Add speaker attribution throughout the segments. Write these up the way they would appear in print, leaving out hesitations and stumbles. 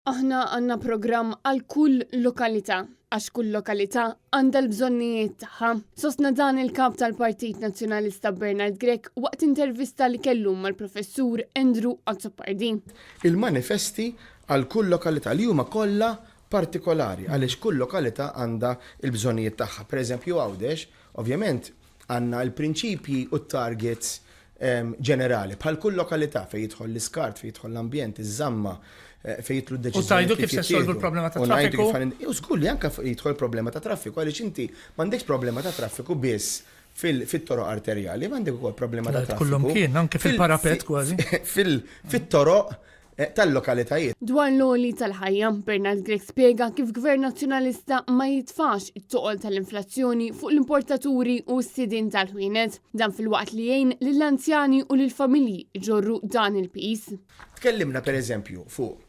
Speaker 1: Aħna għandna programm għal kull lokalità, għax kull lokalità għandha l-bżonnijiet tagħha. Sostna dan il-kap tal-Partit Nazzjonalista Bernard Grech waqt intervista li kellu mal-professur Andrew Azzopardi.
Speaker 2: Il-manifesti għal kull lokalità li huma kollha partikolari għaliex kull lokalità għandha l-bżonnijiet tagħha. Pereżempju Għawdex, ovvjament għandna l-prinċipji u t-targets ġenerali bħal kull lokalità fejn jidħol l-iskart, fejn jidħol l-ambjent, iż-żamma, fejn jitlu d-deċiżjoni.
Speaker 3: U tajdu kif se solvu l-problema ta' traffiku?
Speaker 2: U żgur li anke jidħol problema ta' traffiku għaliex inti m'għandekx problema ta' traffiku biss fit-toroq arterjali, m'għandek ukoll problema ta' traffiku.
Speaker 3: Kullum kien, anke fil-parapet kważi.
Speaker 2: Fit-toroq tal-lokalitajiet.
Speaker 1: Dwar l-oli tal-ħajja, Bernard Grech spjega kif Gvern Nazzjonalista ma jitfax it-toqol tal-inflazzjoni fuq l-importaturi u s-sidin tal-ħwienet, dan fil-waqt li jgħin lill-anzjani u lill-familji ġorru dan il-pis.
Speaker 2: Tkellimna pereżempju fuq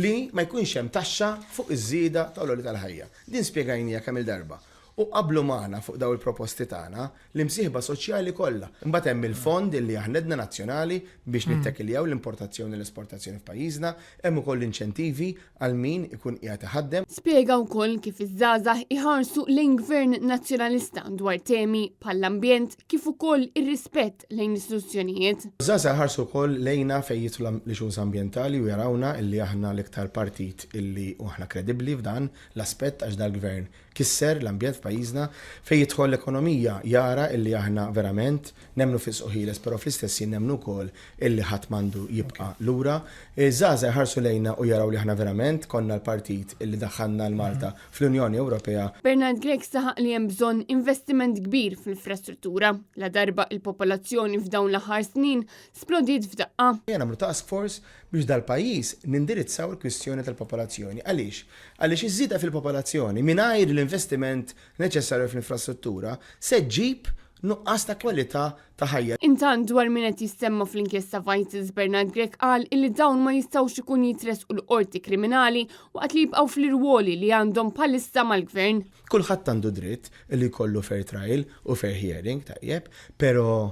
Speaker 2: li ma jkunx hemm taxxa fuq iż-żieda tal-oli tal-ħajja. Din spjegajnija kemm il-darba. U qablu magħna fuq daw il-proposti tagħna l-imsieħba soċjali kollha. Imbagħad hemm il-fond li aħna nazzjonali biex nittekiljaw l-importazzjoni u l-esportazzjoni f'pajjiżna, hemm ukoll inċentivi għal min ikun qiegħed iħaddem.
Speaker 1: Spjega wkoll kif iż-żgħażagħ iħarsu lejn Gvern Nazzjonalista dwar temi bħall-ambjent kif ukoll ir-rispett lejn istituzzjonijiet.
Speaker 2: Żgħażagħ ħarsu wkoll lejna fejn jidħlu l-ixuż ambjentali u jarawna illi aħna l-iktar partit illi aħna kredibbli f'dan l-aspett għax dal-gvern kisser l-ambjent f'pajjiżna fejn jidħol l-ekonomija jara illi aħna verament nemmnu fis ħieles, però fl-istess nemmnu wkoll illi ħadd m'għandu jibqa' lura. Żgħażagħ ħarsu lejna u jaraw li aħna verament konna l-partit illi daħħalna l-Malta fl-Unjoni Ewropea.
Speaker 1: Bernard Grech saħaq li hemm bżonn investiment kbir fl-infrastruttura. La darba il-popolazzjoni f'dawn l-aħħar snin splodiet f'daqqa.
Speaker 2: Nagħmlu task force biex dal-pajjiż nindirizzaw il-kwistjoni tal-popolazzjoni. Għaliex? Għaliex iż-żieda fil-popolazzjoni mingħajr l-investiment neċessarju fl-infrastruttura se ġib nuqqas ta' kwalità ta' ħajja.
Speaker 1: Intant dwar min qed jistemma fl-inkjesta Vices, Bernard Grech qal illi dawn ma jistgħux ikun jitresqu l-qorti kriminali waqt li jibqgħu fl-irwoli li għandhom bħalissa mal-gvern.
Speaker 2: Kulħadd għandu dritt li jkollu fair trial u fair hearing tajjeb, però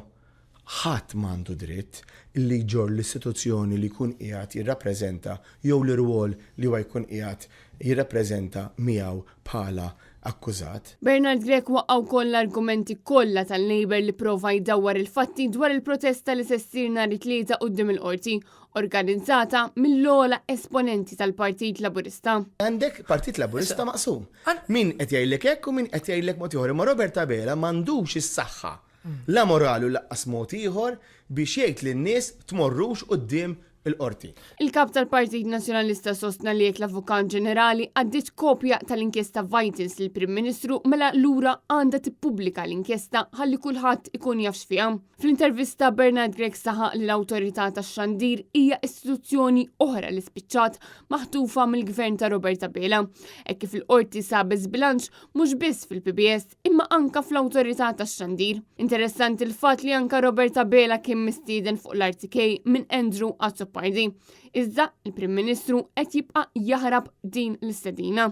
Speaker 2: ħadd m'għandu dritt li jġor l-istituzzjoni li jkun qiegħed jirrappreżenta jew l-irwol li huwa jkun qiegħed jirrappreżenta miegħu bħala akkużat.
Speaker 1: Bernard Grech waqqgħu koll l-argumenti kollha tal-Labour li prova jdawwar il-fatti dwar il-protesta li se ssir nhar it-tlieta quddiem il-qorti, organizzata mill-ogħla esponenti tal-Partit Laburista.
Speaker 2: Għandek Partit Laburista maqsum. Min qed jgħidlek hekk u min qed jgħidlek mod ieħor, imma Robert Abela m'għandux is-saħħa la morali u laqqas mod ieħor biex jgħid lin-nies tmorrux quddiem il-qorti.
Speaker 1: Il-kap tal-Partit Nazzjonalista sostna li jekk l-Avukat Ġenerali għaddit kopja tal-inkjesta Vices lill Prim Ministru mela lura għandha tippubblika l-inkjesta ħalli kulħadd ikun jaf x'fiha. Fl-intervista Bernard Grech saħaq li l-awtorità tax-xandir hija istituzzjoni oħra li spiċċat maħtufa mill-gvern ta' Robert Abela. Hekk kif il-qorti sabes bilanċ mhux biss fil-PBS imma anka fl-awtorità tax-xandir. Interessanti l-fatt li anka Robert Abela kien mistieden fuq l-RTK minn Andrew Azzopardi. Iżda il-Prim Ministru qed jibqa' jaħrab din l-istedina.